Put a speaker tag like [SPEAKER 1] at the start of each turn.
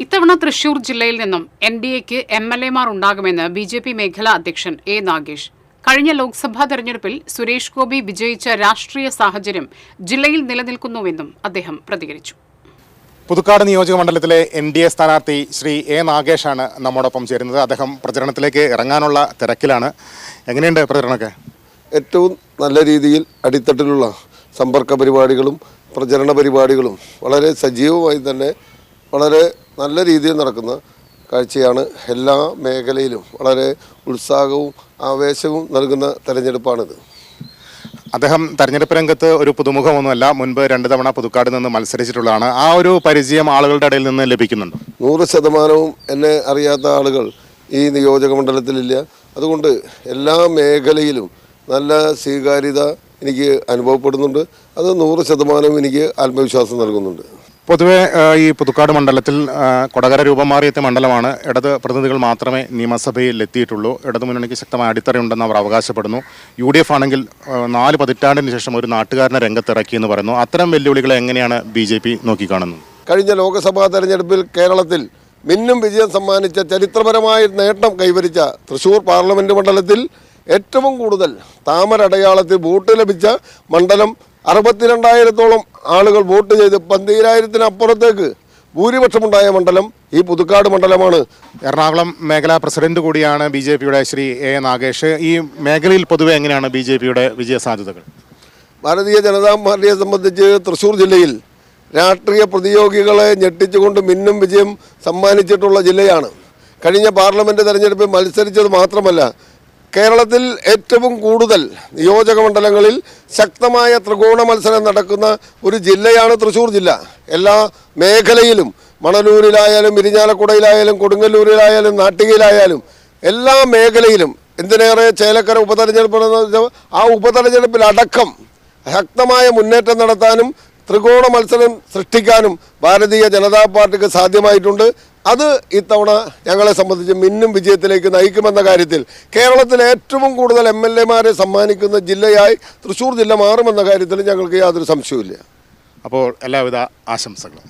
[SPEAKER 1] ഇത്തവണ തൃശൂർ ജില്ലയിൽ നിന്നും എൻഡിഎക്ക് എംഎൽഎമാർ ഉണ്ടാകുമെന്ന് ബിജെപി മേഖലാ അധ്യക്ഷൻ എ നാഗേഷ്. കഴിഞ്ഞ ലോക്സഭാ തെരഞ്ഞെടുപ്പിൽ സുരേഷ് ഗോപി വിജയിച്ച രാഷ്ട്രീയ സാഹചര്യം ജില്ലയിൽ നിലനിൽക്കുന്നുവെന്നും അദ്ദേഹം പ്രതികരിച്ചു.
[SPEAKER 2] പുതുക്കാട് നിയോജക മണ്ഡലത്തിലെ എൻഡിഎ സ്ഥാനാർത്ഥി ശ്രീ എ നാഗേഷാണ് നമ്മോടൊപ്പം ചേരുന്നത്. അദ്ദേഹം പ്രചരണത്തിലേക്ക് ഇറങ്ങാനുള്ള തിരക്കിലാണ്. എങ്ങനെയുണ്ട് പ്രചരണമൊക്കെ?
[SPEAKER 3] ഏറ്റവും നല്ല രീതിയിൽ അടിത്തട്ടിലുള്ള സമ്പർക്ക പരിപാടികളും പ്രചരണ പരിപാടികളും വളരെ സജീവമായി തന്നെ വളരെ നല്ല രീതിയിൽ നടക്കുന്ന കാഴ്ചയാണ്. എല്ലാ മേഖലയിലും വളരെ ഉത്സാഹവും ആവേശവും നൽകുന്ന തെരഞ്ഞെടുപ്പാണിത്.
[SPEAKER 2] അദ്ദേഹം തെരഞ്ഞെടുപ്പ് രംഗത്ത് ഒരു പുതുമുഖമൊന്നുമല്ല, മുൻപ് 2 തവണ പുതുക്കാട് നിന്ന് മത്സരിച്ചിട്ടുള്ളതാണ്. ആ ഒരു പരിചയം ആളുകളുടെ ഇടയിൽ നിന്ന് ലഭിക്കുന്നുണ്ട്.
[SPEAKER 3] 100% എന്നെ അറിയാത്ത ആളുകൾ ഈ നിയോജക മണ്ഡലത്തിലില്ല. അതുകൊണ്ട് എല്ലാ മേഖലയിലും നല്ല സ്വീകാര്യത എനിക്ക് അനുഭവപ്പെടുന്നുണ്ട്. അത് 100% എനിക്ക് ആത്മവിശ്വാസം നൽകുന്നുണ്ട്.
[SPEAKER 2] പൊതുവെ ഈ പുതുക്കാട് മണ്ഡലത്തിൽ കൊടകര രൂപം മാറിയെത്തിയ മണ്ഡലമാണ്. ഇടത് പ്രതിനിധികൾ മാത്രമേ നിയമസഭയിൽ എത്തിയിട്ടുള്ളൂ. ഇടതുമുന്നണിക്ക് ശക്തമായ അടിത്തറയുണ്ടെന്ന് അവർ അവകാശപ്പെടുന്നു. UDF ആണെങ്കിൽ 4 പതിറ്റാണ്ടിന് ശേഷം ഒരു നാട്ടുകാരനെ രംഗത്തിറക്കിയെന്ന് പറയുന്നു. അത്തരം വെല്ലുവിളികളെ എങ്ങനെയാണ് BJP നോക്കിക്കാണുന്നത്?
[SPEAKER 3] കഴിഞ്ഞ ലോക്സഭാ തെരഞ്ഞെടുപ്പിൽ കേരളത്തിൽ മിന്നും വിജയം സമ്മാനിച്ച ചരിത്രപരമായ നേട്ടം കൈവരിച്ച തൃശൂർ പാർലമെൻറ്റ് മണ്ഡലത്തിൽ ഏറ്റവും കൂടുതൽ താമരടയാളത്തിൽ വോട്ട് ലഭിച്ച മണ്ഡലം 62,000-ഓളം ആളുകൾ വോട്ട് ചെയ്ത് 12,000-അപ്പുറത്തേക്ക് ഭൂരിപക്ഷമുണ്ടായ മണ്ഡലം ഈ പുതുക്കാട് മണ്ഡലമാണ്.
[SPEAKER 2] എറണാകുളം മേഖലാ പ്രസിഡന്റ് കൂടിയാണ് BJPയുടെ ശ്രീ എ നാഗേഷ്. ഈ മേഖലയിൽ പൊതുവെ എങ്ങനെയാണ് BJPയുടെ വിജയ സാധ്യതകൾ?
[SPEAKER 3] ഭാരതീയ ജനതാ പാർട്ടിയെ സംബന്ധിച്ച് തൃശ്ശൂർ ജില്ലയിൽ രാഷ്ട്രീയ പ്രതിയോഗികളെ ഞെട്ടിച്ചുകൊണ്ട് മിന്നും വിജയം സമ്മാനിച്ചിട്ടുള്ള ജില്ലയാണ്. കഴിഞ്ഞ പാർലമെൻറ്റ് തെരഞ്ഞെടുപ്പിൽ മത്സരിച്ചത് മാത്രമല്ല, കേരളത്തിൽ ഏറ്റവും കൂടുതൽ നിയോജക മണ്ഡലങ്ങളിൽ ശക്തമായ ത്രികോണ മത്സരം നടക്കുന്ന ഒരു ജില്ലയാണ് തൃശ്ശൂർ ജില്ല. എല്ലാ മേഖലയിലും മണലൂരിലായാലും ഇരിഞ്ഞാലക്കുടയിലായാലും കൊടുങ്ങല്ലൂരിലായാലും നാട്ടികയിലായാലും എല്ലാ മേഖലയിലും, എന്തിനേറെ ചേലക്കര ഉപതെരഞ്ഞെടുപ്പ്, ആ ഉപതെരഞ്ഞെടുപ്പിലടക്കം ശക്തമായ മുന്നേറ്റം നടത്താനും ത്രികോണ മത്സരം സൃഷ്ടിക്കാനും ഭാരതീയ ജനതാ പാർട്ടിക്ക് സാധ്യമായിട്ടുണ്ട്. അത് ഇത്തവണ ഞങ്ങളെ സംബന്ധിച്ച് മിന്നും വിജയത്തിലേക്ക് നയിക്കുമെന്ന കാര്യത്തിൽ കേരളത്തിലെ ഏറ്റവും കൂടുതൽ MLA-മാരെ സമ്മാനിക്കുന്ന ജില്ലയായി തൃശ്ശൂർ ജില്ല മാറുമെന്ന കാര്യത്തിൽ ഞങ്ങൾക്ക് യാതൊരു സംശയവുമില്ല.
[SPEAKER 2] അപ്പോൾ എല്ലാവിധ ആശംസകളും.